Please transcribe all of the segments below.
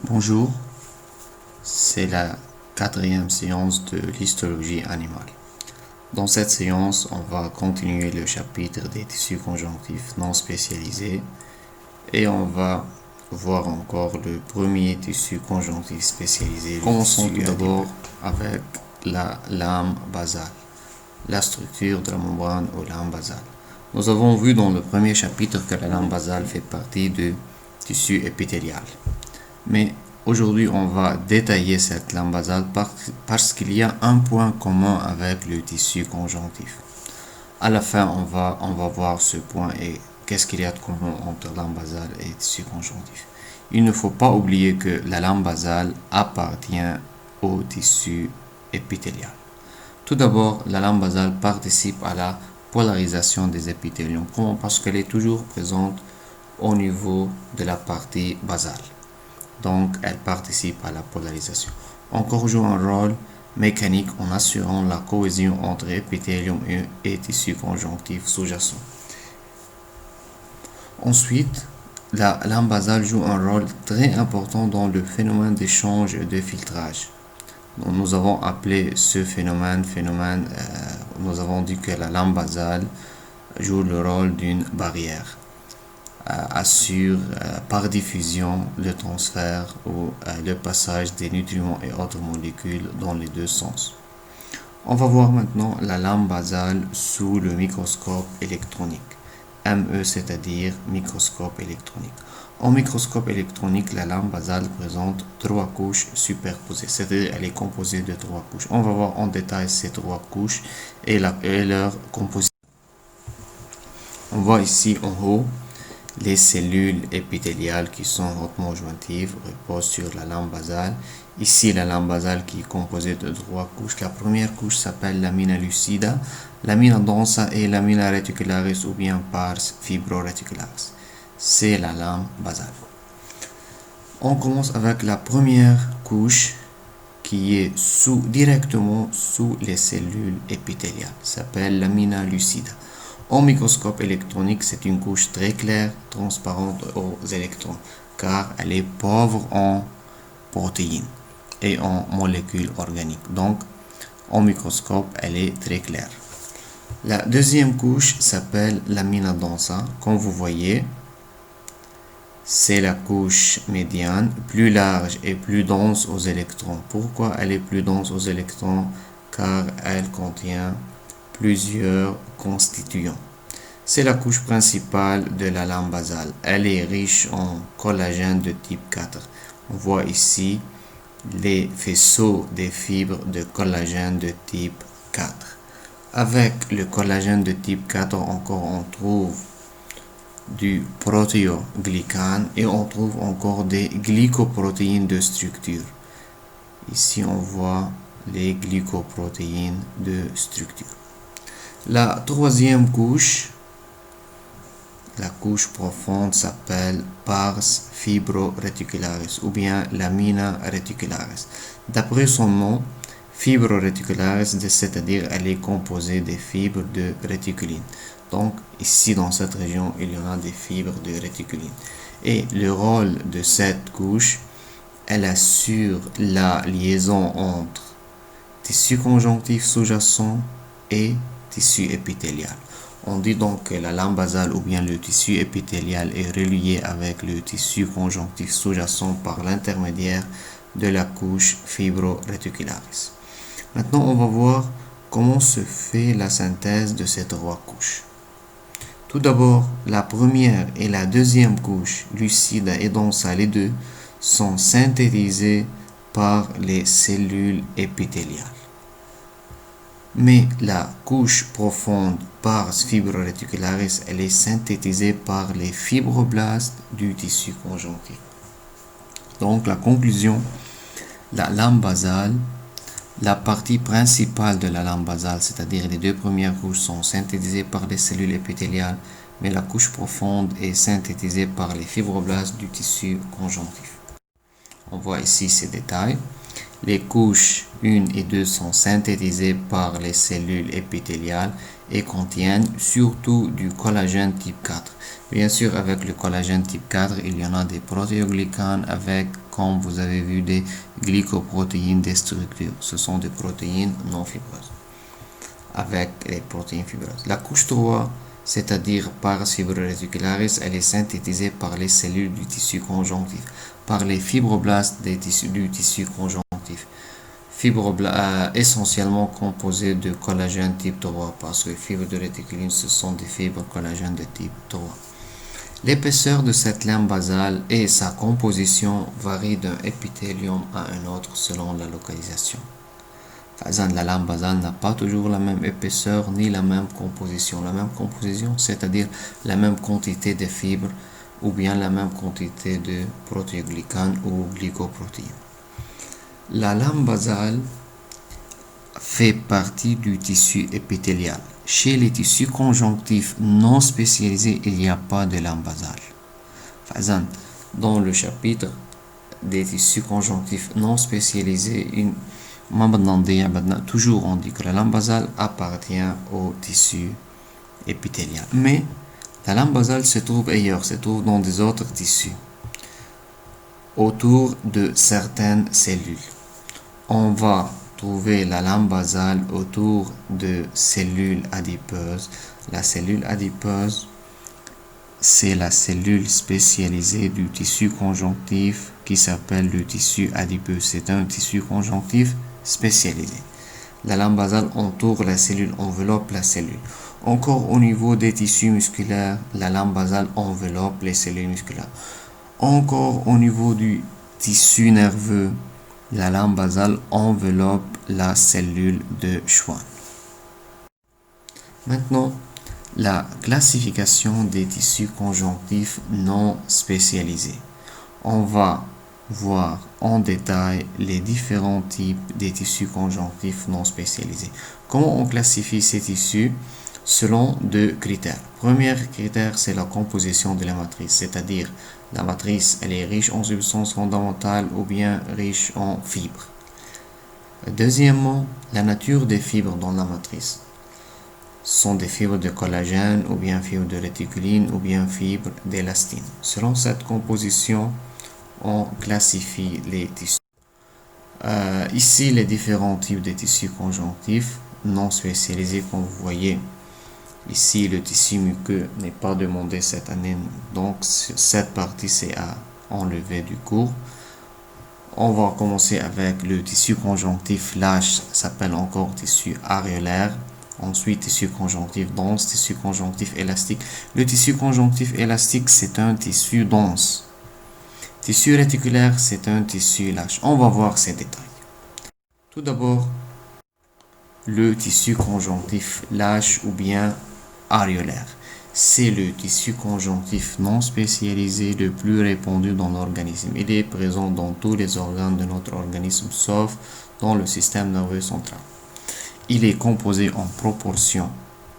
Bonjour, c'est la quatrième séance de l'histologie animale. Dans cette séance, on va continuer le chapitre des tissus conjonctifs non spécialisés et on va voir encore le premier tissu conjonctif spécialisé. Commençons tout d'abord avec la lame basale, la structure de la membrane aux lames basales. Nous avons vu dans le premier chapitre que la lame basale fait partie du tissu épithélial. Mais aujourd'hui, on va détailler cette lame basale parce qu'il y a un point commun avec le tissu conjonctif. À la fin, on va voir ce point et qu'est-ce qu'il y a de commun entre lame basale et tissu conjonctif. Il ne faut pas oublier que la lame basale appartient au tissu épithélial. Tout d'abord, la lame basale participe à la polarisation des épithéliums. Comment? Parce qu'elle est toujours présente au niveau de la partie basale. Donc, elle participe à la polarisation. Encore joue un rôle mécanique en assurant la cohésion entre épithélium et tissu conjonctif sous-jacent. Ensuite, la lame basale joue un rôle très important dans le phénomène d'échange et de filtrage. Donc, nous avons appelé ce phénomène, nous avons dit que la lame basale joue le rôle d'une barrière. Assure par diffusion le transfert ou le passage des nutriments et autres molécules dans les deux sens. On va voir maintenant la lame basale sous le microscope électronique. ME, c'est-à-dire microscope électronique. En microscope électronique, la lame basale présente trois couches superposées, c'est-à-dire elle est composée de trois couches. On va voir en détail ces trois couches et leur composition. On voit ici en haut les cellules épithéliales qui sont hautement jointives reposent sur la lame basale. Ici, la lame basale qui est composée de trois couches. La première couche s'appelle lamina lucida, lamina densa et lamina reticularis ou bien pars fibroreticularis. C'est la lame basale. On commence avec la première couche qui est directement sous les cellules épithéliales. Ça s'appelle lamina lucida. En microscope électronique, c'est une couche très claire, transparente aux électrons, car elle est pauvre en protéines et en molécules organiques. Donc, en microscope, elle est très claire. La deuxième couche s'appelle lamina densa. Comme vous voyez, c'est la couche médiane, plus large et plus dense aux électrons. Pourquoi elle est plus dense aux électrons? Car elle contient plusieurs constituants. C'est la couche principale de la lame basale. Elle est riche en collagène de type 4. On voit ici les faisceaux des fibres de collagène de type 4. Avec le collagène de type 4, encore on trouve du protéoglycane et on trouve encore des glycoprotéines de structure. Ici, on voit les glycoprotéines de structure. La troisième couche, la couche profonde, s'appelle pars fibroreticularis ou bien lamina reticularis. D'après son nom, fibroreticularis, c'est-à-dire elle est composée des fibres de réticuline. Donc ici dans cette région, il y en a des fibres de réticuline. Et le rôle de cette couche, elle assure la liaison entre tissu conjonctif sous-jacent et tissu épithélial. On dit donc que la lame basale ou bien le tissu épithélial est relié avec le tissu conjonctif sous-jacent par l'intermédiaire de la couche fibroreticularis. Maintenant, on va voir comment se fait la synthèse de ces trois couches. Tout d'abord, la première et la deuxième couche, lucida et densa, les deux, sont synthétisées par les cellules épithéliales. Mais la couche profonde, pars fibroreticularis, elle est synthétisée par les fibroblastes du tissu conjonctif. Donc la conclusion, la lame basale, la partie principale de la lame basale, c'est-à-dire les deux premières couches, sont synthétisées par les cellules épithéliales, mais la couche profonde est synthétisée par les fibroblastes du tissu conjonctif. On voit ici ces détails. Les couches 1 et 2 sont synthétisées par les cellules épithéliales et contiennent surtout du collagène type 4. Bien sûr, avec le collagène type 4, il y en a des protéoglycanes avec, comme vous avez vu, des glycoprotéines des structures. Ce sont des protéines non fibreuses avec les protéines fibreuses. La couche 3, c'est-à-dire pars fibroréticularis, elle est synthétisée par les cellules du tissu conjonctif, par les fibroblastes du tissu conjonctif. Essentiellement composés de collagène type 3, parce que les fibres de réticuline, ce sont des fibres collagène de type 3. L'épaisseur de cette lame basale et sa composition varient d'un épithélium à un autre selon la localisation. La lame basale n'a pas toujours la même épaisseur ni la même composition. La même composition, c'est-à-dire la même quantité de fibres ou bien la même quantité de protéoglycanes ou glycoprotéines. La lame basale fait partie du tissu épithélial. Chez les tissus conjonctifs non spécialisés, il n'y a pas de lame basale. Dans le chapitre des tissus conjonctifs non spécialisés, toujours on dit que la lame basale appartient au tissu épithélial. Mais la lame basale se trouve ailleurs, se trouve dans des autres tissus, autour de certaines cellules. On va trouver la lame basale autour de cellules adipeuses. La cellule adipeuse, c'est la cellule spécialisée du tissu conjonctif qui s'appelle le tissu adipeux. C'est un tissu conjonctif spécialisé. La lame basale entoure la cellule, enveloppe la cellule. Encore au niveau des tissus musculaires, la lame basale enveloppe les cellules musculaires. Encore au niveau du tissu nerveux, la lame basale enveloppe la cellule de Schwann. Maintenant, la classification des tissus conjonctifs non spécialisés. On va voir en détail les différents types de tissus conjonctifs non spécialisés. Comment on classifie ces tissus? Selon deux critères. Premier critère, c'est la composition de la matrice, c'est-à-dire la matrice, elle est riche en substances fondamentales ou bien riche en fibres. Deuxièmement, la nature des fibres dans la matrice. Ce sont des fibres de collagène ou bien fibres de réticuline ou bien fibres d'élastine. Selon cette composition, on classifie les tissus. Ici, les différents types de tissus conjonctifs non spécialisés, comme vous voyez. Ici, le tissu muqueux n'est pas demandé cette année, donc cette partie c'est à enlever du cours. On va commencer avec le tissu conjonctif lâche, s'appelle encore tissu aréolaire. Ensuite, tissu conjonctif dense, tissu conjonctif élastique. Le tissu conjonctif élastique, c'est un tissu dense. Tissu réticulaire, c'est un tissu lâche. On va voir ces détails. Tout d'abord, le tissu conjonctif lâche ou bien aréolaire. C'est le tissu conjonctif non spécialisé le plus répandu dans l'organisme. Il est présent dans tous les organes de notre organisme, sauf dans le système nerveux central. Il est composé en proportion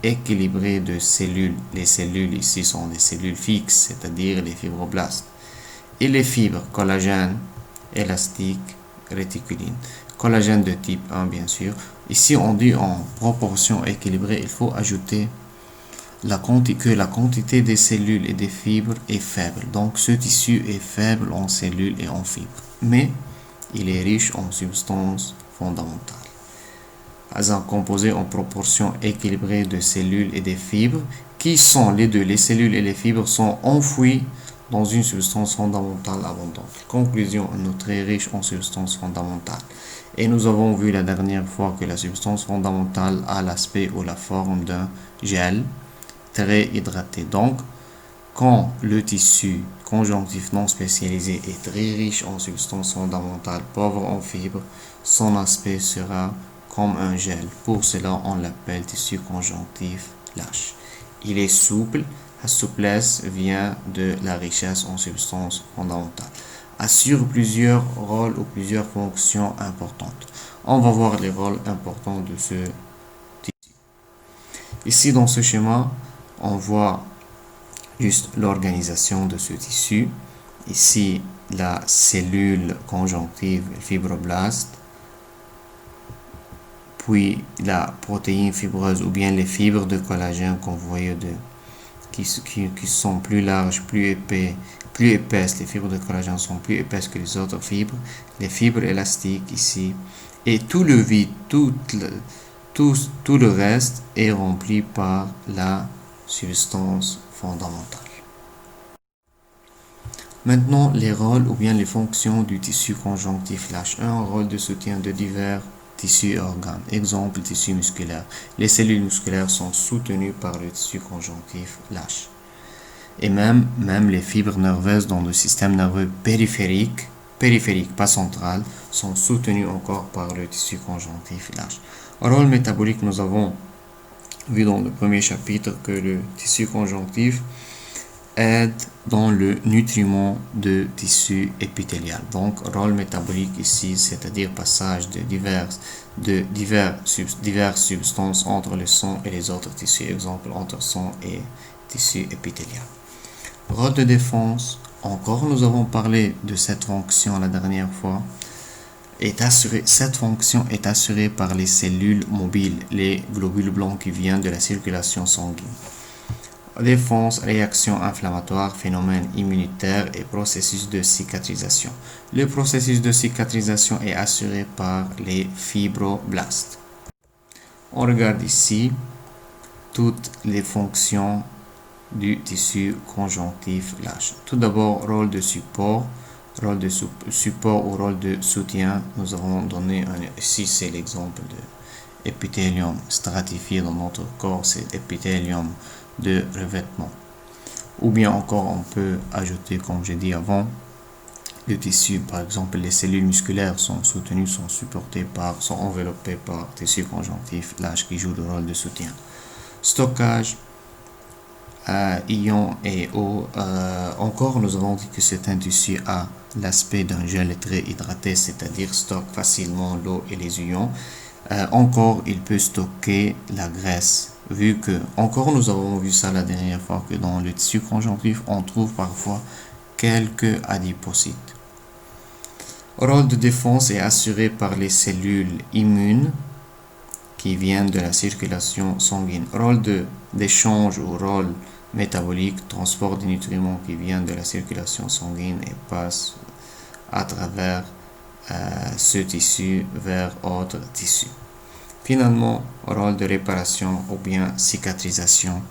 équilibrée de cellules. Les cellules ici sont des cellules fixes, c'est-à-dire les fibroblastes. Et les fibres, collagène, élastique, réticuline. Collagène de type 1, bien sûr. Ici, on dit en proportion équilibrée, il faut ajouter que la quantité des cellules et des fibres est faible. Donc, ce tissu est faible en cellules et en fibres. Mais, il est riche en substances fondamentales. Composé en proportion équilibrée de cellules et des fibres, qui sont les deux, les cellules et les fibres sont enfouies dans une substance fondamentale abondante. Conclusion, nous sommes très riches en substances fondamentales. Et nous avons vu la dernière fois que la substance fondamentale a l'aspect ou la forme d'un gel très hydraté. Donc, quand le tissu conjonctif non spécialisé est très riche en substances fondamentales, pauvre en fibres, son aspect sera comme un gel. Pour cela, on l'appelle tissu conjonctif lâche. Il est souple. La souplesse vient de la richesse en substances fondamentales. Assure plusieurs rôles ou plusieurs fonctions importantes. On va voir les rôles importants de ce tissu. Ici, dans ce schéma, on voit juste l'organisation de ce tissu. Ici, la cellule conjonctive, le fibroblaste. puis la protéine fibreuse ou bien les fibres de collagène qu'on voyait qui sont plus larges, plus épaisses. Les fibres de collagène sont plus épaisses que les autres fibres. Les fibres élastiques ici. Et tout le vide, tout le reste est rempli par la substance fondamentale. Maintenant, les rôles ou bien les fonctions du tissu conjonctif lâche. Un rôle de soutien de divers tissus et organes. Exemple, tissu musculaire. Les cellules musculaires sont soutenues par le tissu conjonctif lâche. Et même les fibres nerveuses dans le système nerveux périphérique, pas central, sont soutenues encore par le tissu conjonctif lâche. Rôle métabolique, nous avons vu dans le premier chapitre que le tissu conjonctif aide dans le nutriment de tissu épithélial. Donc, rôle métabolique ici, c'est-à-dire passage de diverses substances entre le sang et les autres tissus, exemple entre sang et tissu épithélial. Rôle de défense, encore nous avons parlé de cette fonction la dernière fois, cette fonction est assurée par les cellules mobiles, les globules blancs qui viennent de la circulation sanguine. Défense, réaction inflammatoire, phénomène immunitaire et processus de cicatrisation. Le processus de cicatrisation est assuré par les fibroblastes. On regarde ici toutes les fonctions du tissu conjonctif lâche. Tout d'abord, rôle de support ou rôle de soutien. Nous avons donné ici, c'est l'exemple de épithélium stratifié dans notre corps, c'est épithélium de revêtement. Ou bien encore, on peut ajouter, comme j'ai dit avant, le tissu, par exemple, les cellules musculaires sont soutenues, sont enveloppées par tissu conjonctif lâche qui joue le rôle de soutien. Stockage, ions et eau. Encore, nous avons dit que c'est un tissu à l'aspect d'un gel très hydraté, c'est-à-dire stocke facilement l'eau et les ions. Encore, il peut stocker la graisse. Vu que, encore nous avons vu ça la dernière fois, que dans le tissu conjonctif, on trouve parfois quelques adipocytes. Rôle de défense est assuré par les cellules immunes qui viennent de la circulation sanguine. Rôle d'échange ou rôle métabolique, transport des nutriments qui viennent de la circulation sanguine et passent à travers ce tissu vers autres tissus. Finalement, rôle de réparation ou bien cicatrisation.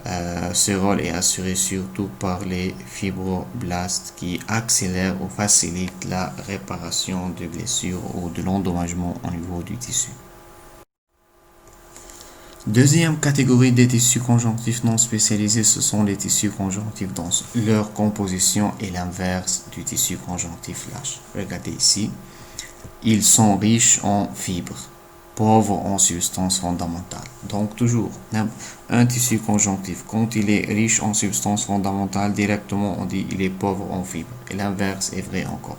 Ce rôle est assuré surtout par les fibroblastes qui accélèrent ou facilitent la réparation de blessures ou de l'endommagement au niveau du tissu. Deuxième catégorie des tissus conjonctifs non spécialisés, ce sont les tissus conjonctifs denses. Leur composition est l'inverse du tissu conjonctif lâche. Regardez ici, ils sont riches en fibres, pauvres en substances fondamentales. Donc toujours, un tissu conjonctif, quand il est riche en substances fondamentales, directement on dit il est pauvre en fibres. Et l'inverse est vrai encore.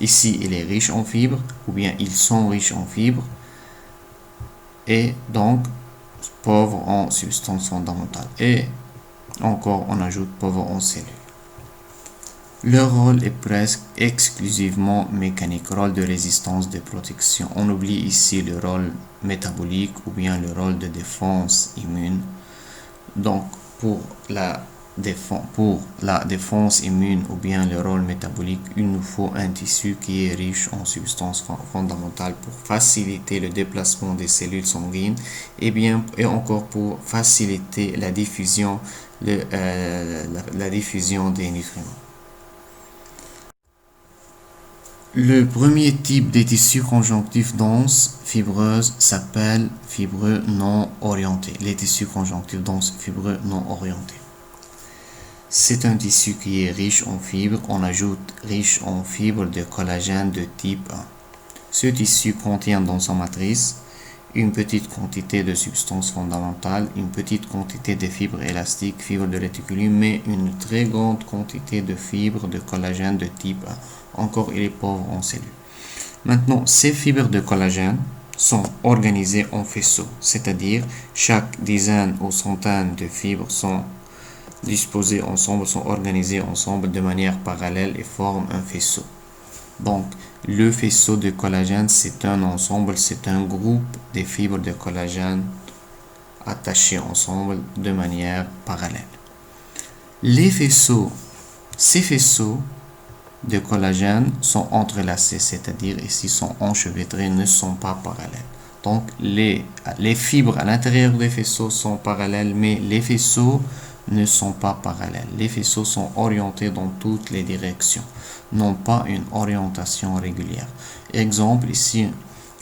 Ici, il est riche en fibres, ou bien ils sont riches en fibres, et donc pauvre en substances fondamentales. Et encore, on ajoute pauvre en cellules. Leur rôle est presque exclusivement mécanique, rôle de résistance, de protection. On oublie ici le rôle métabolique ou bien le rôle de défense immune. Donc, pour la défense immune ou bien le rôle métabolique, il nous faut un tissu qui est riche en substances fondamentales pour faciliter le déplacement des cellules sanguines et encore pour faciliter la diffusion des nutriments. Le premier type de tissus conjonctifs denses, fibreuses, s'appelle fibreux non orientés. Les tissus conjonctifs denses, fibreux non orientés. C'est un tissu qui est riche en fibres. On ajoute riche en fibres de collagène de type 1. Ce tissu contient dans sa matrice une petite quantité de substances fondamentales, une petite quantité de fibres élastiques, fibres de réticulum, mais une très grande quantité de fibres de collagène de type 1. Encore, il est pauvre en cellules. Maintenant, ces fibres de collagène sont organisées en faisceaux, c'est-à-dire chaque dizaine ou centaine de fibres sont disposées ensemble, sont organisées ensemble de manière parallèle et forment un faisceau. Donc, le faisceau de collagène, c'est un ensemble, c'est un groupe des fibres de collagène attachées ensemble de manière parallèle. Ces faisceaux de collagène sont entrelacés, c'est-à-dire ici sont enchevêtrés, ne sont pas parallèles. Donc, les fibres à l'intérieur des faisceaux sont parallèles, mais les faisceaux ne sont pas parallèles. Les faisceaux sont orientés dans toutes les directions, n'ont pas une orientation régulière. Exemple, ici,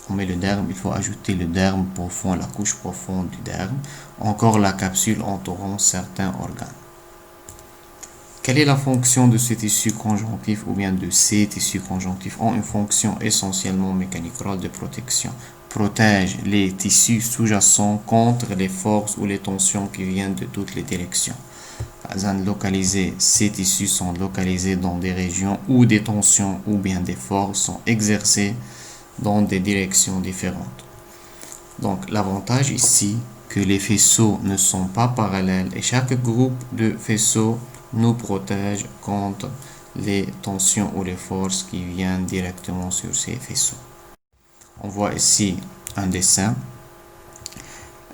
on met le derme, il faut ajouter le derme profond, la couche profonde du derme, encore la capsule entourant certains organes. Quelle est la fonction de ce tissu conjonctif ou bien de ces tissus conjonctifs? Ont une fonction essentiellement mécanique, rôle de protection. Protège les tissus sous-jacents contre les forces ou les tensions qui viennent de toutes les directions. Ces tissus sont localisés dans des régions où des tensions ou bien des forces sont exercées dans des directions différentes. Donc l'avantage ici que les faisceaux ne sont pas parallèles et chaque groupe de faisceaux nous protège contre les tensions ou les forces qui viennent directement sur ces faisceaux. On voit ici un dessin.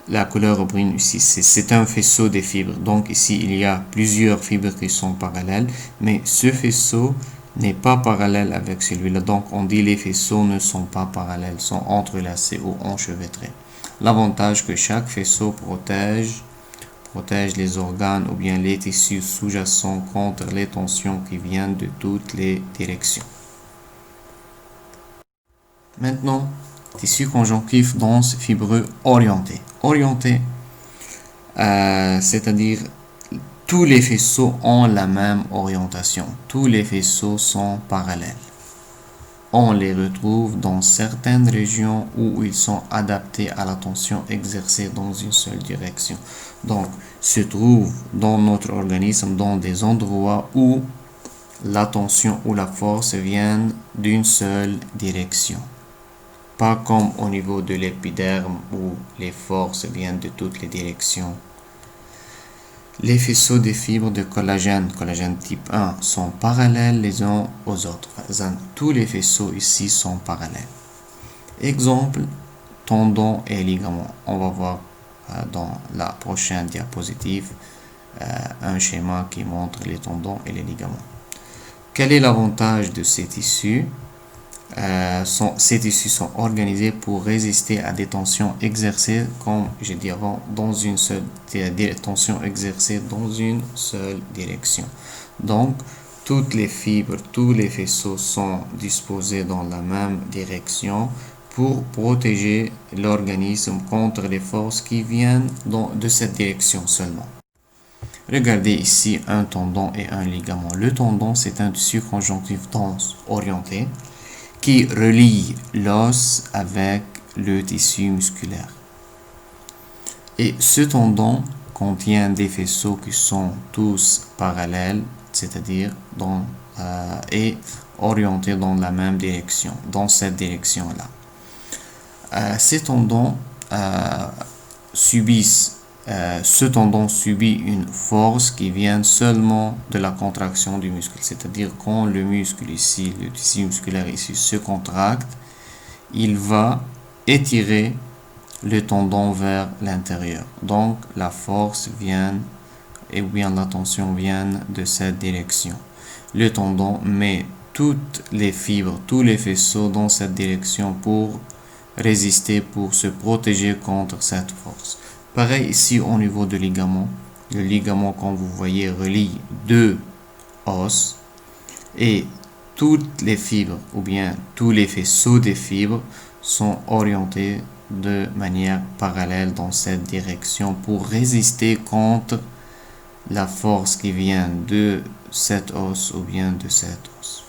La couleur brune ici, c'est un faisceau de fibres. Donc ici, il y a plusieurs fibres qui sont parallèles, mais ce faisceau n'est pas parallèle avec celui-là. Donc on dit les faisceaux ne sont pas parallèles, sont entrelacés ou enchevêtrés. L'avantage que chaque faisceau protège les organes ou bien les tissus sous-jacents contre les tensions qui viennent de toutes les directions. Maintenant, tissu conjonctif dense fibreux orienté. Orienté, c'est-à-dire tous les faisceaux ont la même orientation. Tous les faisceaux sont parallèles. On les retrouve dans certaines régions où ils sont adaptés à la tension exercée dans une seule direction. Donc, se trouvent dans notre organisme dans des endroits où la tension ou la force viennent d'une seule direction. Pas comme au niveau de l'épiderme où les forces viennent de toutes les directions. Les faisceaux de fibres de collagène type 1, sont parallèles les uns aux autres. Tous les faisceaux ici sont parallèles. Exemple, tendons et ligaments. On va voir dans la prochaine diapositive un schéma qui montre les tendons et les ligaments. Quel est l'avantage de ces tissus? Ces tissus sont organisés pour résister à des tensions exercées, comme j'ai dit avant, dans une seule direction. Donc, toutes les fibres, tous les faisceaux sont disposés dans la même direction pour protéger l'organisme contre les forces qui viennent de cette direction seulement. Regardez ici un tendon et un ligament. Le tendon, c'est un tissu conjonctif dense orienté qui relie l'os avec le tissu musculaire. Et ce tendon contient des faisceaux qui sont tous parallèles, c'est-à-dire et orientés dans la même direction, dans cette direction-là. Ces tendons ce tendon subit une force qui vient seulement de la contraction du muscle. C'est-à-dire quand le muscle ici, le tissu musculaire ici se contracte, il va étirer le tendon vers l'intérieur. Donc la force vient et bien la tension vient de cette direction. Le tendon met toutes les fibres, tous les faisceaux dans cette direction pour résister, pour se protéger contre cette force. Pareil ici au niveau du ligament. Le ligament, comme vous voyez, relie deux os et toutes les fibres ou bien tous les faisceaux des fibres sont orientés de manière parallèle dans cette direction pour résister contre la force qui vient de cet os ou bien de cet os.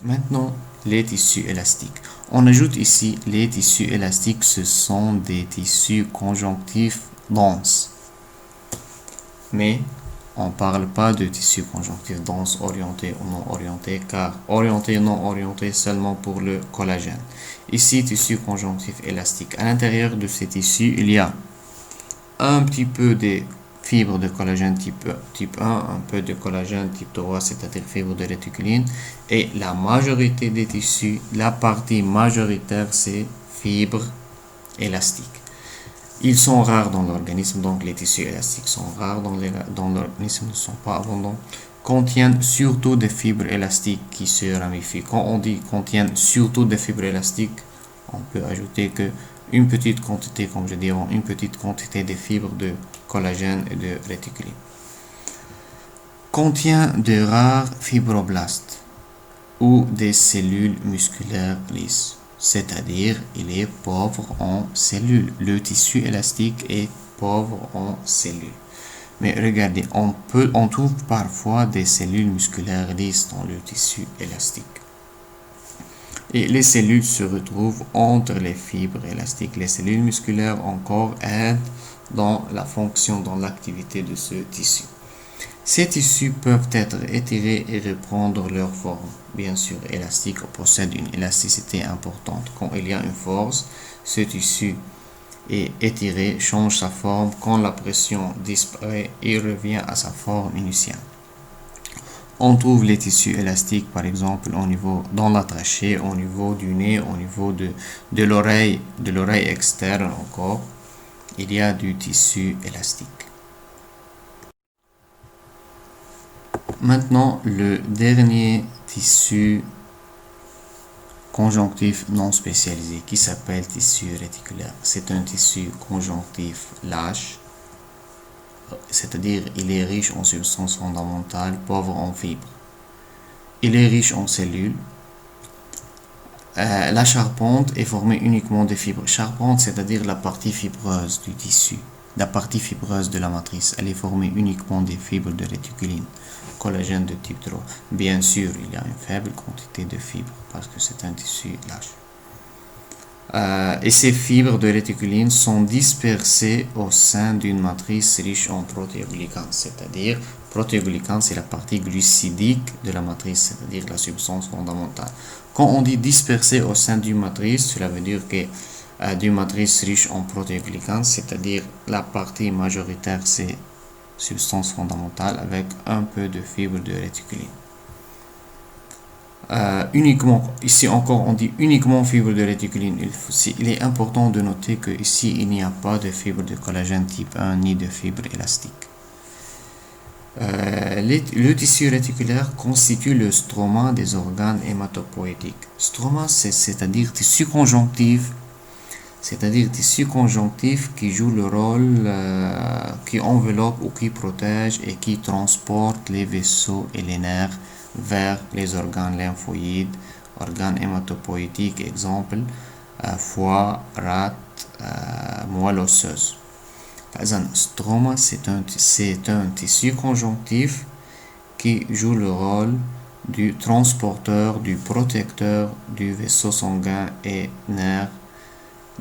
Maintenant, les tissus élastiques. On ajoute ici les tissus élastiques, ce sont des tissus conjonctifs denses. Mais on ne parle pas de tissus conjonctifs denses orientés ou non orientés, car orientés et non orientés seulement pour le collagène. Ici, tissu conjonctif élastique. À l'intérieur de ces tissus, il y a un petit peu de fibres de collagène type 1, un peu de collagène type 3, c'est-à-dire fibres de réticuline. Et la majorité des tissus, la partie majoritaire, c'est fibres élastiques. Ils sont rares dans l'organisme, donc les tissus élastiques sont rares dans l'organisme, ne sont pas abondants. Contiennent surtout des fibres élastiques qui se ramifient. Quand on dit contiennent surtout des fibres élastiques, on peut ajouter que une petite quantité, comme je dis avant, une petite quantité de fibres de collagène et de réticuline. Contient de rares fibroblastes ou des cellules musculaires lisses, c'est-à-dire il est pauvre en cellules. Le tissu élastique est pauvre en cellules. Mais regardez, on trouve parfois des cellules musculaires lisses dans le tissu élastique. Et les cellules se retrouvent entre les fibres élastiques. Les cellules musculaires encore aident dans la fonction, dans l'activité de ce tissu. Ces tissus peuvent être étirés et reprendre leur forme. Bien sûr, élastique possède une élasticité importante. Quand il y a une force, ce tissu est étiré, change sa forme. Quand la pression disparaît, il revient à sa forme initiale. On trouve les tissus élastiques, par exemple, dans la trachée, au niveau du nez, au niveau de l'oreille externe encore. Il y a du tissu élastique. Maintenant, le dernier tissu conjonctif non spécialisé qui s'appelle tissu réticulaire. C'est un tissu conjonctif lâche, c'est-à-dire il est riche en substances fondamentales, pauvre en fibres. Il est riche en cellules. La charpente est formée uniquement de fibres. Charpente, c'est-à-dire la partie fibreuse du tissu, la partie fibreuse de la matrice. Elle est formée uniquement des fibres de réticuline, collagène de type 3. Bien sûr, il y a une faible quantité de fibres parce que c'est un tissu lâche. Et ces fibres de réticuline sont dispersées au sein d'une matrice riche en protéoglycanes, c'est-à-dire protéoglycanes, c'est la partie glucidique de la matrice, c'est-à-dire la substance fondamentale. Quand on dit dispersée au sein d'une matrice, cela veut dire que d'une matrice riche en protéoglycanes, c'est-à-dire la partie majoritaire, c'est substance fondamentale avec un peu de fibres de réticuline. Uniquement, ici encore on dit uniquement fibre de réticuline. Il est important de noter que ici il n'y a pas de fibre de collagène type 1 ni de fibre élastique. Le tissu réticulaire constitue le stroma des organes hématopoïétiques. Stroma, c'est-à-dire tissu conjonctif, qui joue le rôle, qui enveloppe ou qui protège et qui transporte les vaisseaux et les nerfs vers les organes lymphoïdes, organes hématopoïétiques, exemple, foie, rate, moelle osseuse. Stroma, c'est un tissu conjonctif qui joue le rôle du transporteur, du protecteur du vaisseau sanguin et nerfs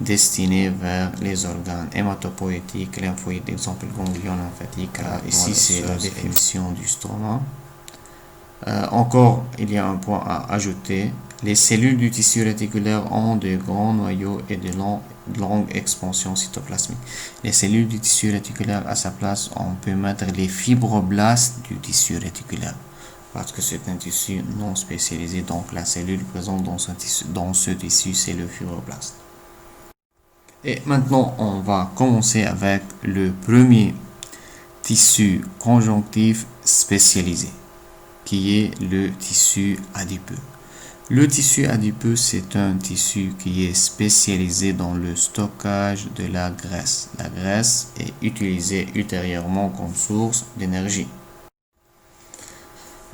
destinés vers les organes hématopoïétiques, lymphoïdes, exemple ganglion lymphatique. Ici, c'est la définition du stroma. Encore, il y a un point à ajouter. Les cellules du tissu réticulaire ont de grands noyaux et de longues expansions cytoplasmiques. Les cellules du tissu réticulaire, à sa place, on peut mettre les fibroblastes du tissu réticulaire parce que c'est un tissu non spécialisé. Donc, la cellule présente dans ce tissu, c'est le fibroblaste. Et maintenant, on va commencer avec le premier tissu conjonctif spécialisé, qui est le tissu adipeux. Le tissu adipeux, c'est un tissu qui est spécialisé dans le stockage de la graisse. La graisse est utilisée ultérieurement comme source d'énergie.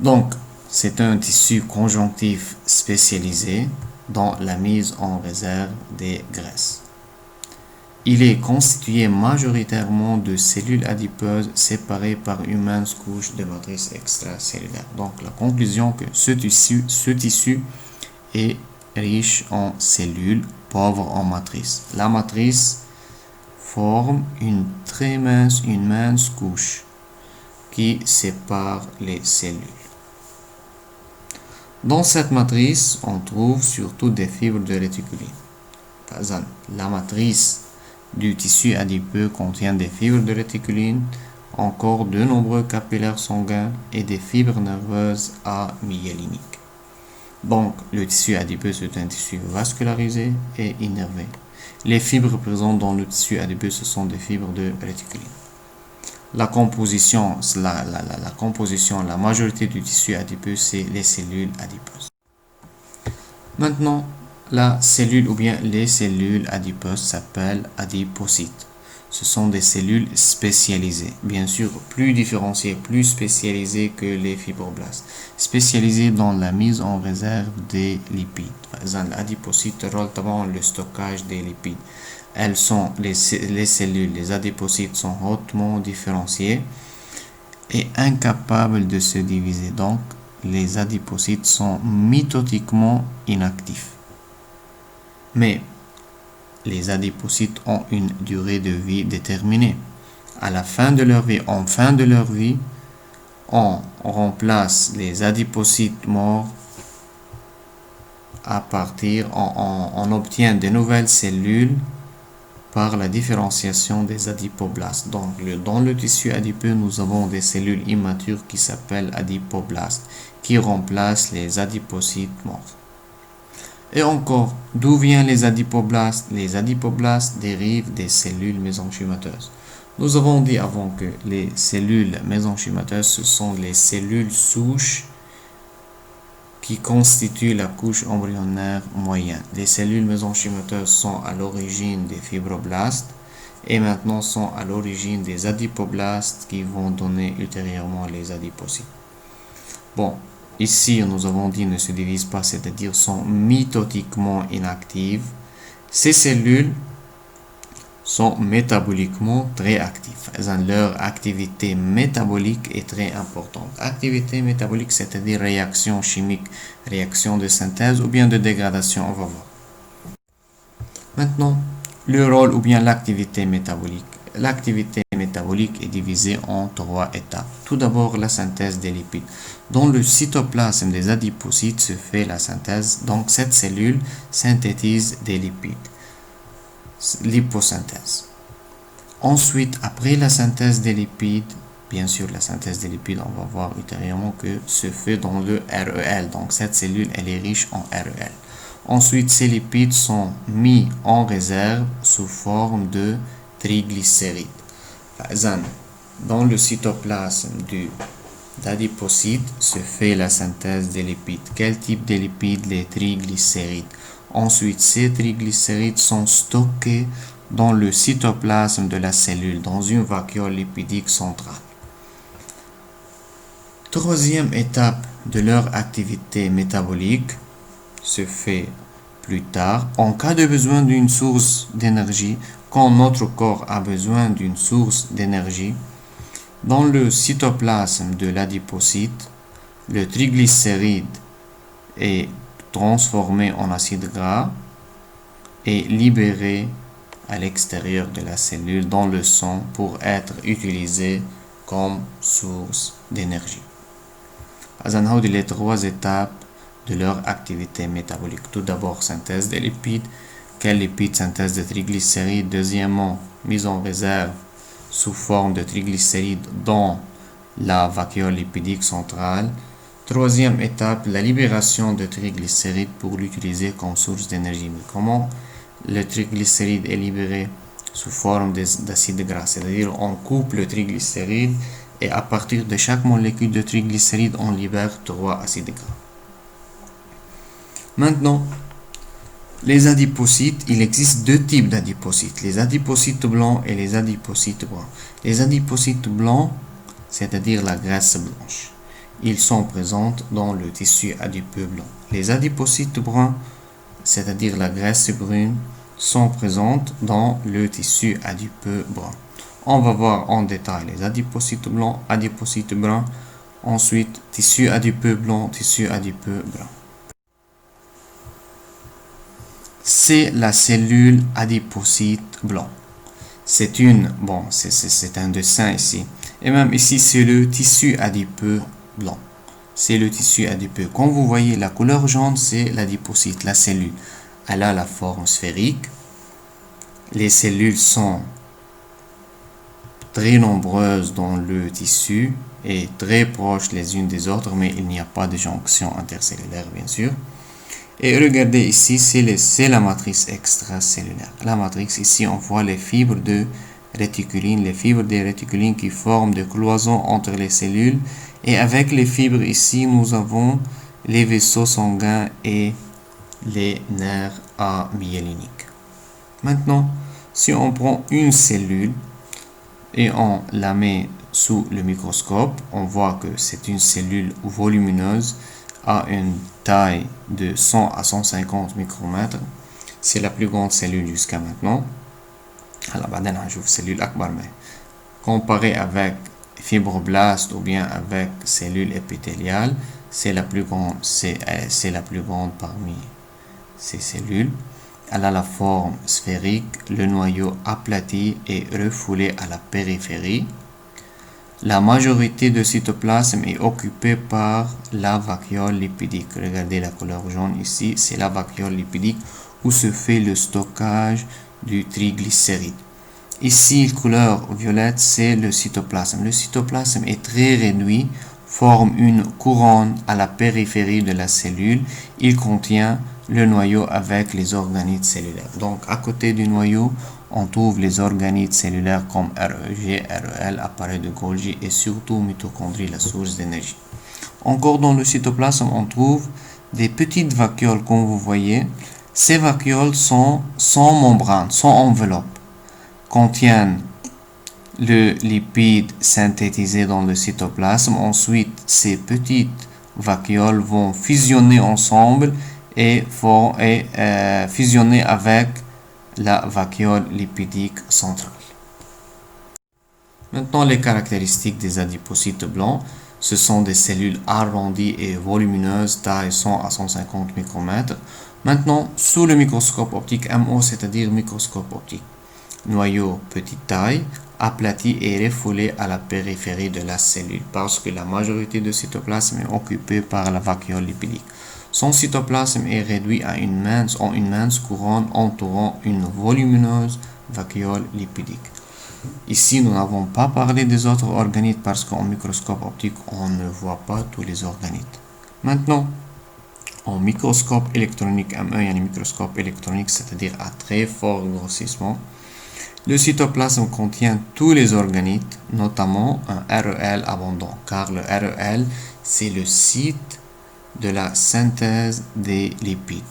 Donc, c'est un tissu conjonctif spécialisé dans la mise en réserve des graisses. Il est constitué majoritairement de cellules adipeuses séparées par une mince couche de matrice extracellulaire. Donc, la conclusion que ce tissu est riche en cellules, pauvre en matrice. La matrice forme une mince couche qui sépare les cellules. Dans cette matrice, on trouve surtout des fibres de réticuline. La matrice du tissu adipeux contient des fibres de réticuline. encore de nombreux capillaires sanguins et des fibres nerveuses amyéliniques. Donc, le tissu adipeux est un tissu vascularisé et innervé. Les fibres présentes dans le tissu adipeux, ce sont des fibres de réticuline. La composition, la majorité du tissu adipeux, c'est les cellules adipeuses. Maintenant, la cellule ou bien les cellules adipeuses s'appellent adipocytes. Ce sont des cellules spécialisées, bien sûr plus différenciées, plus spécialisées que les fibroblastes, spécialisées dans la mise en réserve des lipides. Par exemple, l'adipocyte rôle dans le stockage des lipides. Elles sont les cellules, les adipocytes sont hautement différenciées et incapables de se diviser. Donc, les adipocytes sont mitotiquement inactifs. Mais les adipocytes ont une durée de vie déterminée. À la fin de leur vie, on remplace les adipocytes morts on obtient de nouvelles cellules par la différenciation des adipoblastes. Donc, dans le tissu adipeux, nous avons des cellules immatures qui s'appellent adipoblastes, qui remplacent les adipocytes morts. Et encore, d'où viennent les adipoblastes? Les adipoblastes dérivent des cellules mésenchymateuses. Nous avons dit avant que les cellules mésenchymateuses, ce sont les cellules souches qui constituent la couche embryonnaire moyenne. Les cellules mésenchymateuses sont à l'origine des fibroblastes et maintenant sont à l'origine des adipoblastes qui vont donner ultérieurement les adipocytes. Bon, ici nous avons dit ne se divisent pas, c'est-à-dire sont mitotiquement inactives. Ces cellules sont métaboliquement très actives. Leur activité métabolique est très importante. Activité métabolique, c'est-à-dire réaction chimique, réaction de synthèse ou bien de dégradation, on va voir. Maintenant, le rôle ou bien l'activité métabolique. L'activité métabolique est divisée en 3 étapes. Tout d'abord, la synthèse des lipides. Dans le cytoplasme des adipocytes se fait la synthèse, donc cette cellule synthétise des lipides. Liposynthèse. Ensuite, après la synthèse des lipides, bien sûr la synthèse des lipides, on va voir ultérieurement que se fait dans le REL. Donc cette cellule, elle est riche en REL. Ensuite, ces lipides sont mis en réserve sous forme de triglycérides. Par exemple, dans le cytoplasme d'adipocyte se fait la synthèse des lipides. Quel type de lipides? Les triglycérides. Ensuite, ces triglycérides sont stockés dans le cytoplasme de la cellule, dans une vacuole lipidique centrale. Troisième étape de leur activité métabolique se fait plus tard. En cas de besoin d'une source d'énergie, quand notre corps a besoin d'une source d'énergie, dans le cytoplasme de l'adipocyte, le triglycéride est transformé en acide gras et libéré à l'extérieur de la cellule dans le sang pour être utilisé comme source d'énergie. On a les 3 étapes de leur activité métabolique. Tout d'abord, synthèse des lipides. Quels lipides? Synthèse de triglycérides. Deuxièmement, mise en réserve sous forme de triglycérides dans la vacuole lipidique centrale. Troisième étape, la libération de triglycérides pour l'utiliser comme source d'énergie. Mais comment le triglycéride est libéré? Sous forme d'acide gras, c'est-à-dire on coupe le triglycéride et à partir de chaque molécule de triglycéride, on libère 3 acides gras. Maintenant, les adipocytes, il existe 2 types d'adipocytes, les adipocytes blancs et les adipocytes bruns. Les adipocytes blancs, c'est-à-dire la graisse blanche, ils sont présents dans le tissu adipeux blanc. Les adipocytes bruns, c'est-à-dire la graisse brune, sont présentes dans le tissu adipeux brun. On va voir en détail les adipocytes blancs, adipocytes bruns, ensuite tissu adipeux blanc, tissu adipeux brun. C'est la cellule adipocyte blanc. C'est un dessin ici. Et même ici, c'est le tissu adipeux blanc. C'est le tissu adipeux. Quand vous voyez la couleur jaune, c'est l'adipocyte, la cellule. Elle a la forme sphérique. Les cellules sont très nombreuses dans le tissu et très proches les unes des autres, mais il n'y a pas de jonction intercellulaire, bien sûr. Et regardez ici, c'est la matrice extracellulaire. La matrice, ici, on voit les fibres de réticuline, les fibres des réticulines qui forment des cloisons entre les cellules. Et avec les fibres ici, nous avons les vaisseaux sanguins et les nerfs amyéliniques. Maintenant, si on prend une cellule et on la met sous le microscope, on voit que c'est une cellule volumineuse à une taille de 100 à 150 micromètres. C'est la plus grande cellule jusqu'à maintenant. Alors, بعدين هنشوف cellule أكبر, mais comparé avec fibroblaste ou bien avec cellule épithéliale, c'est la plus grande, c'est la plus grande parmi ces cellules. Elle a la forme sphérique, le noyau aplati et refoulé à la périphérie. La majorité de cytoplasme est occupée par la vacuole lipidique. Regardez la couleur jaune ici, c'est la vacuole lipidique où se fait le stockage du triglycéride. Ici, la couleur violette, c'est le cytoplasme. Le cytoplasme est très réduit, forme une couronne à la périphérie de la cellule. Il contient le noyau avec les organites cellulaires. Donc, à côté du noyau, on trouve les organites cellulaires comme REG, REL, appareil de Golgi et surtout mitochondrie, la source d'énergie. Encore dans le cytoplasme, on trouve des petites vacuoles, comme vous voyez. Ces vacuoles sont sans membrane, sans enveloppe, contiennent le lipide synthétisé dans le cytoplasme. Ensuite, ces petites vacuoles vont fusionner ensemble et fusionner avec la vacuole lipidique centrale. Maintenant, les caractéristiques des adipocytes blancs. Ce sont des cellules arrondies et volumineuses, taille 100 à 150 micromètres. Maintenant, sous le microscope optique MO, c'est-à-dire microscope optique. Noyau petite taille, aplati et refoulé à la périphérie de la cellule parce que la majorité du cytoplasme est occupée par la vacuole lipidique. Son cytoplasme est réduit à une mince couronne entourant une volumineuse vacuole lipidique. Ici, nous n'avons pas parlé des autres organites parce qu'en microscope optique, on ne voit pas tous les organites. Maintenant, en microscope électronique M1, il y a un microscope électronique, c'est-à-dire à très fort grossissement, le cytoplasme contient tous les organites, notamment un REL abondant, car le REL, c'est le site de la synthèse des lipides.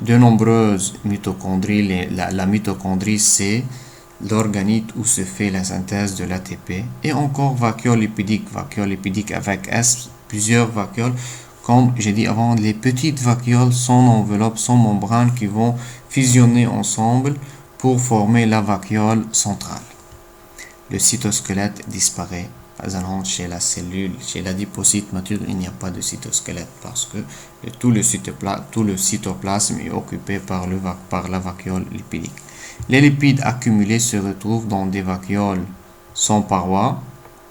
De nombreuses mitochondries, la mitochondrie, c'est l'organite où se fait la synthèse de l'ATP. Et encore vacuole lipidique avec S, plusieurs vacuoles. Comme j'ai dit avant, les petites vacuoles sans enveloppe, sans membrane qui vont fusionner ensemble pour former la vacuole centrale. Le cytosquelette disparaît. Chez la cellule, chez l'adipocyte mature, il n'y a pas de cytosquelette parce que tout le cytoplasme est occupé par la vacuole lipidique. Les lipides accumulés se retrouvent dans des vacuoles sans paroi,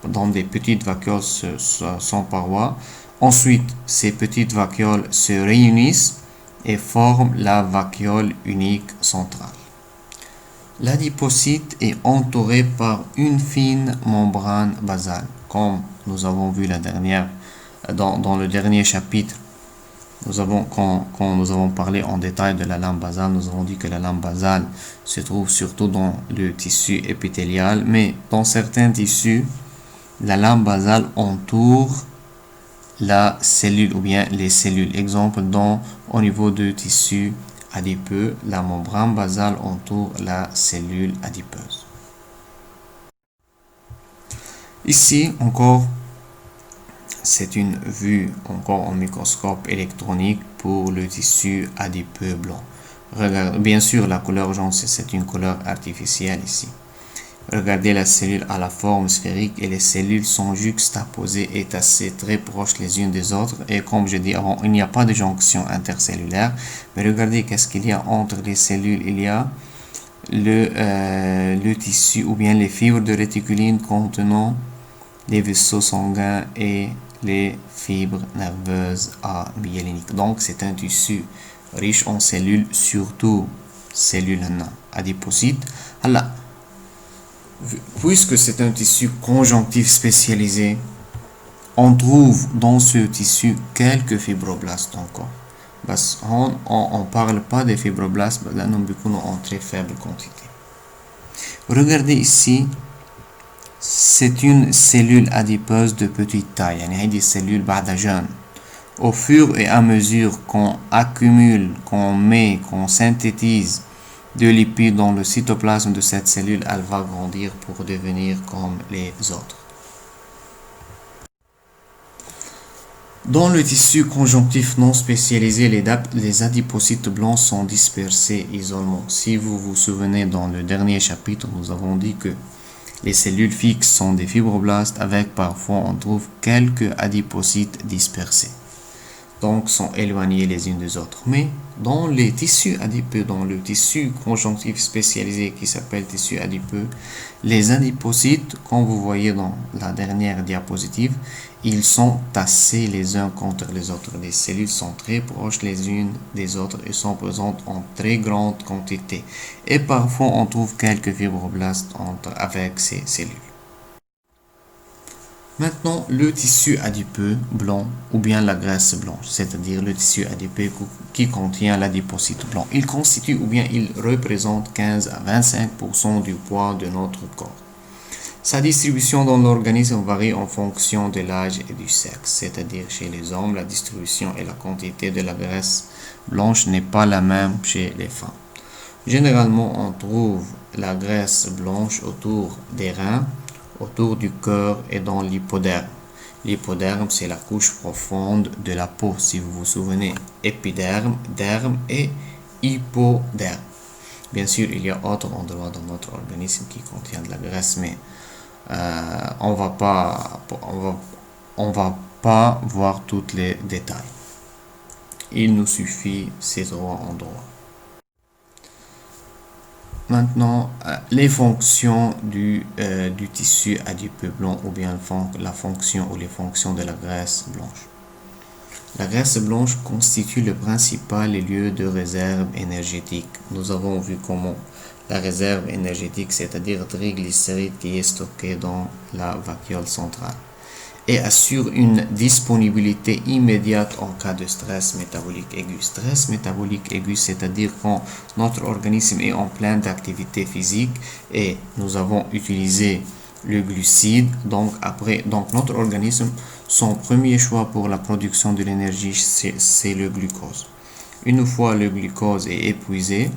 dans des petites vacuoles sans paroi. Ensuite, ces petites vacuoles se réunissent et forment la vacuole unique centrale. L'adipocyte est entouré par une fine membrane basale, comme nous avons vu dans le dernier chapitre. Quand nous avons parlé en détail de la lame basale, nous avons dit que la lame basale se trouve surtout dans le tissu épithélial, mais dans certains tissus, la lame basale entoure la cellule ou bien les cellules. Exemple, au niveau du tissu adipeux, la membrane basale entoure la cellule adipeuse. Ici encore, c'est une vue encore en microscope électronique pour le tissu adipeux blanc. Bien sûr, la couleur jaune, c'est une couleur artificielle ici. Regardez la cellule à la forme sphérique et les cellules sont juxtaposées et tassées très proches les unes des autres. Et comme je dis avant, il n'y a pas de jonction intercellulaire. Mais regardez qu'est-ce qu'il y a entre les cellules. Il y a le tissu ou bien les fibres de réticuline contenant les vaisseaux sanguins et les fibres nerveuses amyéliniques. Donc, c'est un tissu riche en cellules, surtout cellules adipocytes. Alors, puisque c'est un tissu conjonctif spécialisé, on trouve dans ce tissu quelques fibroblastes encore. بس هون on parle pas des fibroblastes لأنهم بيكونوا en très faible quantité. Regardez ici, c'est une cellule adipeuse de petite taille. يعني هيدي cellules بعدها jeune. Au fur et à mesure qu'on accumule, qu'on met, qu'on synthétise de lipides dans le cytoplasme de cette cellule, elle va grandir pour devenir comme les autres. Dans le tissu conjonctif non spécialisé, les adipocytes blancs sont dispersés isolement. Si vous vous souvenez, dans le dernier chapitre, nous avons dit que les cellules fixes sont des fibroblastes avec parfois on trouve quelques adipocytes dispersés. Donc sont éloignés les unes des autres. Mais dans les tissus adipeux, dans le tissu conjonctif spécialisé qui s'appelle tissu adipeux, les adipocytes, comme vous voyez dans la dernière diapositive, ils sont tassés les uns contre les autres. Les cellules sont très proches les unes des autres et sont présentes en très grande quantité. Et parfois on trouve quelques fibroblastes avec ces cellules. Maintenant, le tissu adipeux blanc ou bien la graisse blanche, c'est-à-dire le tissu adipeux qui contient l'adipocyte blanc. Il constitue ou bien il représente 15 à 25% du poids de notre corps. Sa distribution dans l'organisme varie en fonction de l'âge et du sexe, c'est-à-dire chez les hommes, la distribution et la quantité de la graisse blanche n'est pas la même chez les femmes. Généralement, on trouve la graisse blanche autour des reins, autour du cœur et dans l'hypoderme. L'hypoderme, c'est la couche profonde de la peau, si vous vous souvenez. Épiderme, derme et hypoderme. Bien sûr, il y a d'autres endroits dans notre organisme qui contiennent de la graisse, mais on va pas voir tous les détails. Il nous suffit ces trois endroits. Maintenant, les fonctions du tissu adipeux blanc ou bien la fonction ou les fonctions de la graisse blanche. La graisse blanche constitue le principal lieu de réserve énergétique. Nous avons vu comment la réserve énergétique, c'est-à-dire triglycérides qui est stocké dans la vacuole centrale, et assure une disponibilité immédiate en cas de stress métabolique aigu. Stress métabolique aigu, c'est-à-dire quand notre organisme est en pleine d'activité physique et nous avons utilisé le glucide, donc notre organisme, son premier choix pour la production de l'énergie, c'est le glucose. Une fois le glucose est épuisé,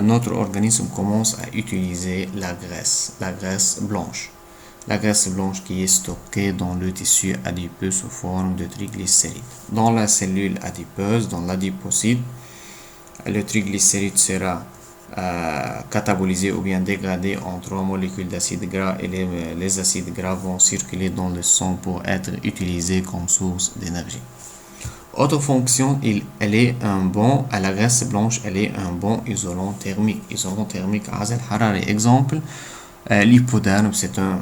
notre organisme commence à utiliser la graisse blanche. La graisse blanche qui est stockée dans le tissu adipeux sous forme de triglycérides. Dans la cellule adipeuse, dans l'adipocyte, le triglycéride sera catabolisé ou bien dégradé en 3 molécules d'acides gras et les acides gras vont circuler dans le sang pour être utilisés comme source d'énergie. Autre fonction, à la graisse blanche, elle est un bon isolant thermique. Isolant thermique, عازل حراري. Exemple, l'hypoderme, c'est un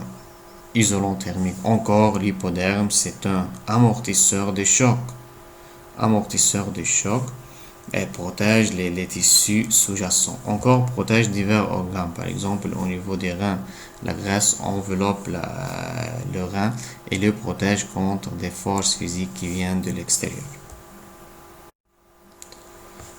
isolant thermique. Encore, l'hypoderme, c'est un amortisseur de choc. Amortisseur de choc et protège les tissus sous-jacents. Encore, protège divers organes. Par exemple, au niveau des reins, la graisse enveloppe le rein et le protège contre des forces physiques qui viennent de l'extérieur.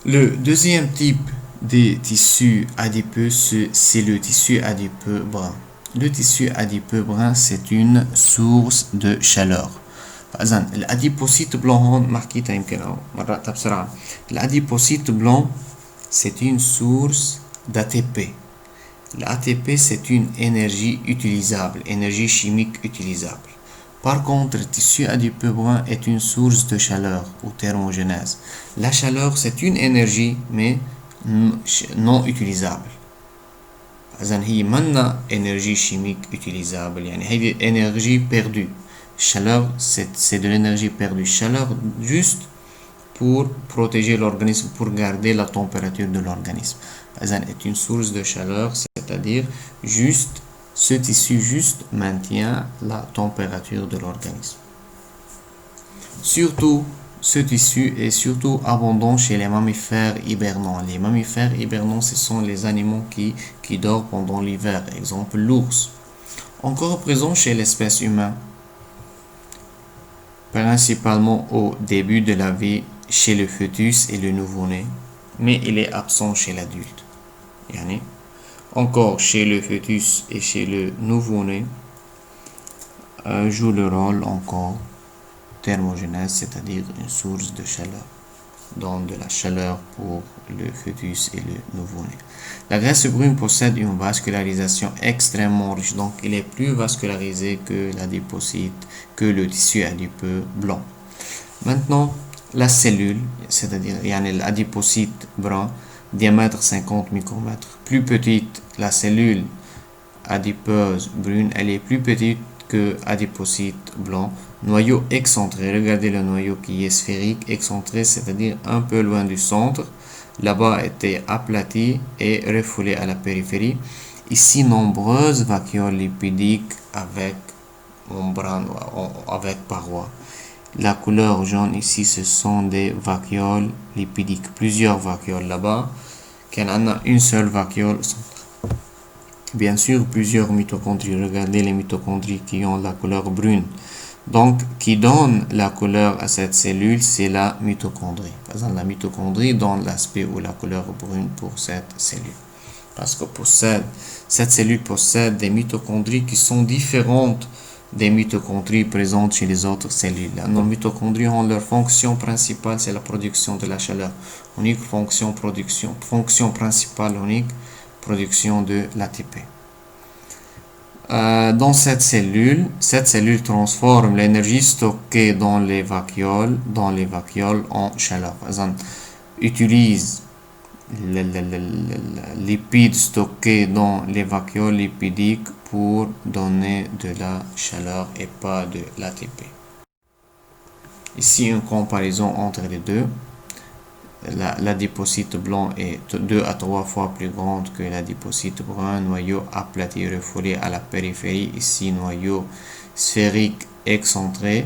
Le deuxième type des tissus adipeux, c'est le tissu adipeux brun. Le tissu adipeux brun, c'est une source de chaleur. فإذا الأديبوسيت بلون هون ما حكيتها يمكن أو مرقتها بسرعة. الأديبوسيت بلون c'est une source d'ATP. L'ATP c'est une énergie utilisable, énergie chimique utilisable. Par contre, le tissu adipeux brun est une source de chaleur ou thermogenèse. La chaleur c'est une énergie mais non utilisable. إذا هي منا énergie chimique utilisable يعني هي énergie perdue. Chaleur, c'est de l'énergie perdue. Chaleur juste pour protéger l'organisme, pour garder la température de l'organisme. Ça est une source de chaleur, c'est-à-dire juste, ce tissu juste maintient la température de l'organisme. Surtout ce tissu est surtout abondant chez les mammifères hibernants. Les mammifères hibernants, ce sont les animaux qui dorment pendant l'hiver. Exemple, l'ours. Encore présent chez l'espèce humaine, principalement au début de la vie chez le fœtus et le nouveau-né, mais il est absent chez l'adulte. Yani, encore chez le fœtus et chez le nouveau-né, joue le rôle encore thermogénèse, c'est-à-dire une source de chaleur, donne de la chaleur pour le fœtus et le nouveau-né. La graisse brune possède une vascularisation extrêmement riche, donc il est plus vascularisé que l'adipocyte, que le tissu adipeux blanc. Maintenant, la cellule, c'est-à-dire l'adipocyte brun, diamètre 50 micromètres. Plus petite, la cellule adipeuse brune, elle est plus petite que adipocyte blanc. Noyau excentré, regardez le noyau qui est sphérique, excentré, c'est-à-dire un peu loin du centre. Là-bas était aplati et refoulé à la périphérie. Ici, nombreuses vacuoles lipidiques avec membrane, avec paroi. La couleur jaune ici, ce sont des vacuoles lipidiques. Plusieurs vacuoles là-bas. Qu'il y en a une seule vacuole. Bien sûr, plusieurs mitochondries. Regardez les mitochondries qui ont la couleur brune. Donc, qui donne la couleur à cette cellule, c'est la mitochondrie. Par exemple, la mitochondrie donne l'aspect ou la couleur brune pour cette cellule. Parce que cette cellule possède des mitochondries qui sont différentes des mitochondries présentes chez les autres cellules. Nos mitochondries ont leur fonction principale, c'est la production de la chaleur. Unique fonction principale unique, production de l'ATP. Dans cette cellule transforme l'énergie stockée dans les vacuoles en chaleur. Par exemple, utilise les lipides stockés dans les vacuoles lipidiques pour donner de la chaleur et pas de l'ATP. Ici, une comparaison entre les deux. L'adipocyte blanc est 2 à 3 fois plus grande que l'adipocyte brun, noyau aplati refoulé à la périphérie, ici noyau sphérique excentré,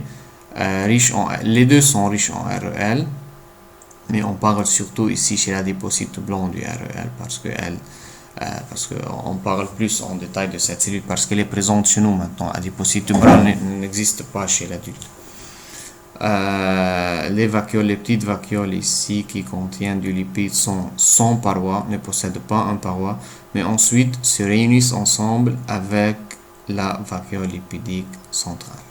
les deux sont riches en REL, mais on parle surtout ici chez l'adipocyte blanc du REL parce qu'on parle plus en détail de cette cellule parce qu'elle est présente chez nous maintenant. L'adipocyte brun n'existe pas chez l'adulte. Les petites vacuoles ici qui contiennent du lipide sont sans paroi, ne possèdent pas un paroi, mais ensuite se réunissent ensemble avec la vacuole lipidique centrale.